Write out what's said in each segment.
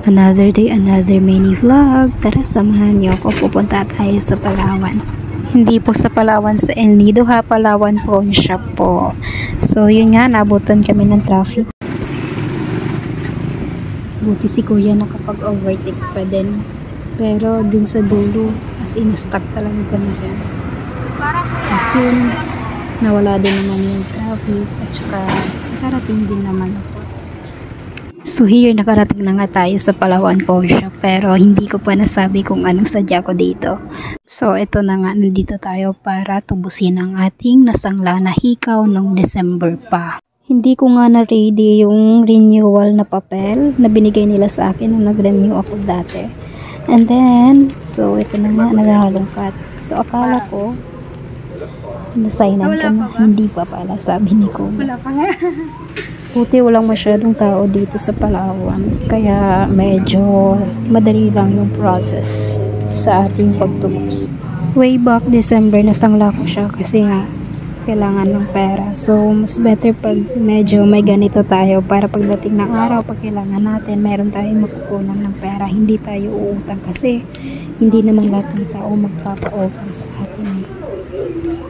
Another day, another mini vlog. Tara, samahan niyo ako. Pupunta tayo sa Palawan. Hindi po sa Palawan, sa El Nido ha. Palawan Pawn Shop po. So, yun nga, nabutan kami ng traffic. Buti si kuya nakapag-overtake pa din. Pero dun sa dulo, as in, stuck talaga kami dyan. At yun, nawala din naman yung traffic. At saka, nakarating din naman ako. So here, nakarating na nga tayo sa Palawan Pawn Shop, pero hindi ko pa nasabi kung anong sadya ko dito. So ito na nga, nandito tayo para tubusin ang ating nasangla na hikaw nung December pa. Hindi ko nga na-ready yung renewal na papel na binigay nila sa akin nung nag-renew ako dati. And then, so ito na nga, naghahalongkat. So akala ko, nasaynan ko na, hindi pa pala, sabi ni ko. Wala pa nga. Buti walang masyadong tao dito sa Palawan, kaya medyo madali lang yung process sa ating pagtubos. Way back December, nasangla ko siya kasi nga kailangan ng pera. So, mas better pag medyo may ganito tayo para pagdating ng araw, pag kailangan natin, meron tayong makukunan ng pera. Hindi tayo uutang kasi hindi naman lahat ng tao magpapa-utang sa atin.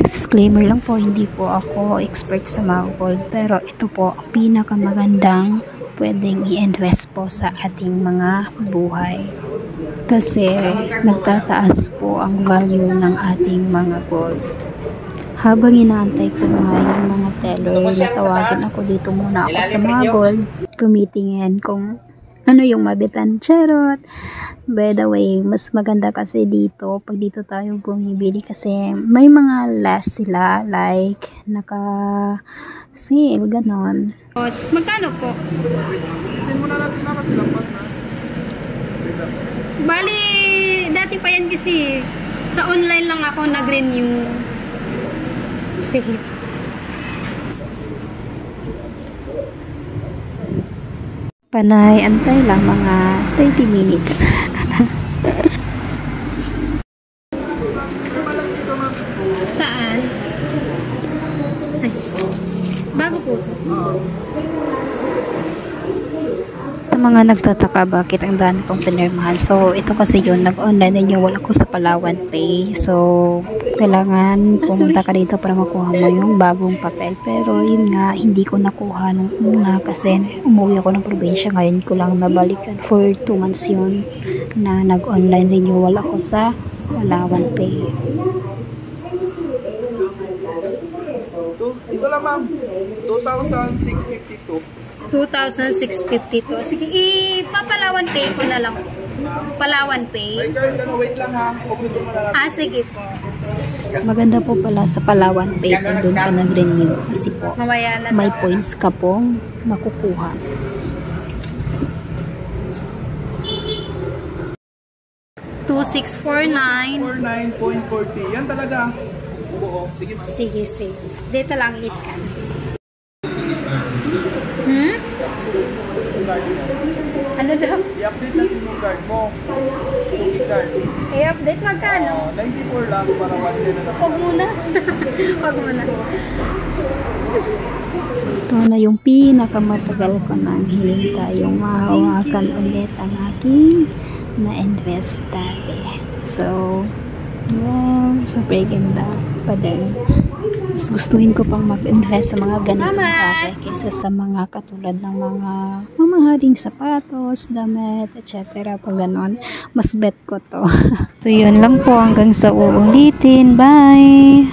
Disclaimer lang po, hindi po ako expert sa mga gold, pero ito po ang pinakamagandang pwedeng i-invest po sa ating mga buhay kasi nagtataas po ang value ng ating mga gold. Habang inaantay ko nga yung mga teller, natawagan ako dito muna ako sa mga gold, tumitingin kung ano yung mabitan. Charot! By the way, mas maganda kasi dito pag dito tayo bumibili kasi may mga less sila, like naka-sale, ganon. Magkano po? Hindi mo na natin na kasi lampas na. Bali, dati pa yan kasi sa online lang ako nag-renew. Sige. Panay, antay lang mga 30 minutes. Saan? Ay, bago po. Sa mga nagtataka bakit ang dami kong pinirmahan. So, ito kasi yun, nag-online renewal ako sa Palawan Pay. So, kailangan pumunta ka dito para makuha mo yung bagong papel. Pero yun nga, hindi ko nakuha nung una kasi umuwi ako ng probinsya. Ngayon ko lang nabalikan for 2 months yun na nag-online renewal ako sa Palawan Pay. Ito lang ma'am, 2,652. 2,652. Sige, ipapalawan pay ko na lang. Palawan pay. May card ka na, wait lang ha. Sige po. Maganda po pala sa Palawan Pay kung doon ka nag-renew kasi po Mamaya na may points ka pong makukuha. $2,649.40. Yan talaga. Oo, sige. Sige. Dito lang i-scan. Ano daw? I-update natin yung card mo. Yung card. I-update magkano? 94 lang para 1 day na lang. Huwag muna. Huwag muna. Ito na yung pinakamatagal ko nang hiling tayong mahawakan ulit ang aking na-invest dati. So, well, super ganda pa din. Mas gustuhin ko pang mag-invest sa mga ganitong bagay kaysa sa mga katulad ng mga mamahaling sapatos, damit, etc. Pag ganon, mas bet ko to. So, yun lang po hanggang sa uulitin. Bye!